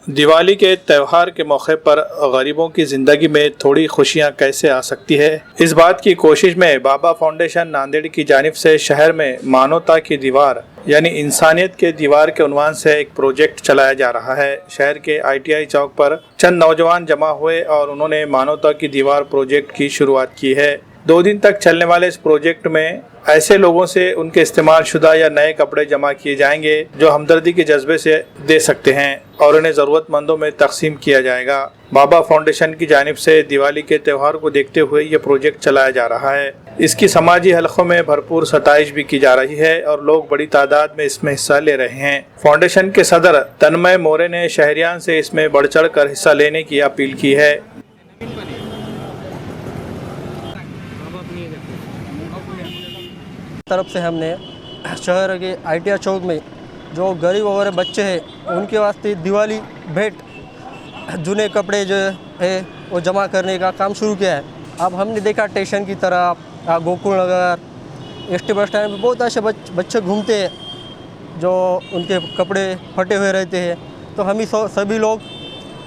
दिवाली के त्यौहार के मौके पर गरीबों की जिंदगी में थोड़ी खुशियां कैसे आ सकती है, इस बात की कोशिश में बाबा फाउंडेशन नांदेड़ की जानिब से शहर में मानवता की दीवार यानी इंसानियत के दीवार के उन्वान से एक प्रोजेक्ट चलाया जा रहा है। शहर के ITI चौक पर चंद नौजवान जमा हुए और उन्होंने मानवता की दीवार प्रोजेक्ट की शुरुआत की है। 2 दिन तक चलने वाले इस प्रोजेक्ट में ऐसे लोगों से उनके इस्तेमाल शुदा या नए कपड़े जमा किए जाएंगे जो हमदर्दी के जज्बे से दे सकते हैं और उन्हें ज़रूरतमंदों में तकसीम किया जाएगा। बाबा फाउंडेशन की जानिब से दिवाली के त्यौहार को देखते हुए ये प्रोजेक्ट चलाया जा रहा है। इसकी समाजी हलकों में भरपूर सताइश भी की जा रही है और लोग बड़ी तादाद में इसमें हिस्सा ले रहे हैं। फाउंडेशन के सदर तन्मय मोरे ने शहरियान से इसमें बढ़ चढ़ कर हिस्सा लेने की अपील की है। तरफ से हमने शहर के ITI चौक में जो गरीब वगैरह बच्चे हैं उनके वास्ते दिवाली भेंट जूने कपड़े जो है वो जमा करने का काम शुरू किया है। अब हमने देखा स्टेशन की तरफ गोकुल नगर ST बस स्टैंड में बहुत ऐसे बच्चे घूमते हैं जो उनके कपड़े फटे हुए रहते हैं। तो हम सभी लोग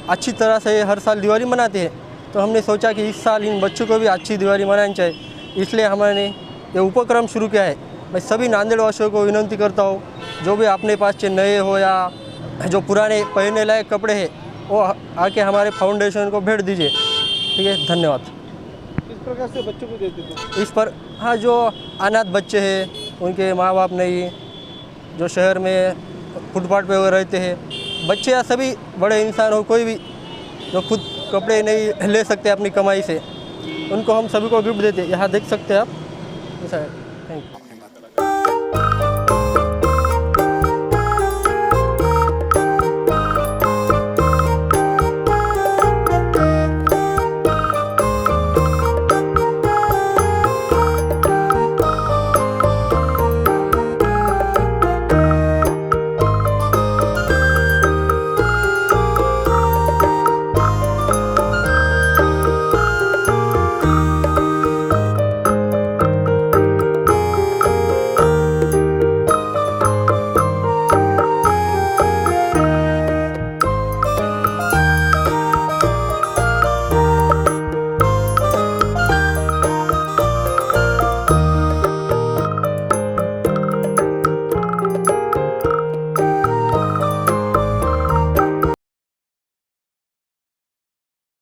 अच्छी तरह से हर साल दिवाली मनाते हैं, तो हमने सोचा कि इस साल इन बच्चों को भी अच्छी दिवाली मनानी चाहिए, इसलिए हमने ये उपक्रम शुरू किया है। मैं सभी नांदेड़ वासियों को विनती करता हूँ, जो भी अपने पास नए हो या जो पुराने पहनने लायक कपड़े हैं वो आके हमारे फाउंडेशन को भेंट दीजिए। ठीक है, धन्यवाद। किस प्रकार से बच्चों को देते थे? इस पर हाँ, जो अनाथ बच्चे हैं उनके माँ बाप नहीं, जो शहर में फुटपाथ पे रहते हैं बच्चे या सभी बड़े इंसान हो, कोई भी जो खुद कपड़े नहीं ले सकते अपनी कमाई से, उनको हम सभी को गिफ्ट देते हैं। यहाँ देख सकते हैं आप। Thank you.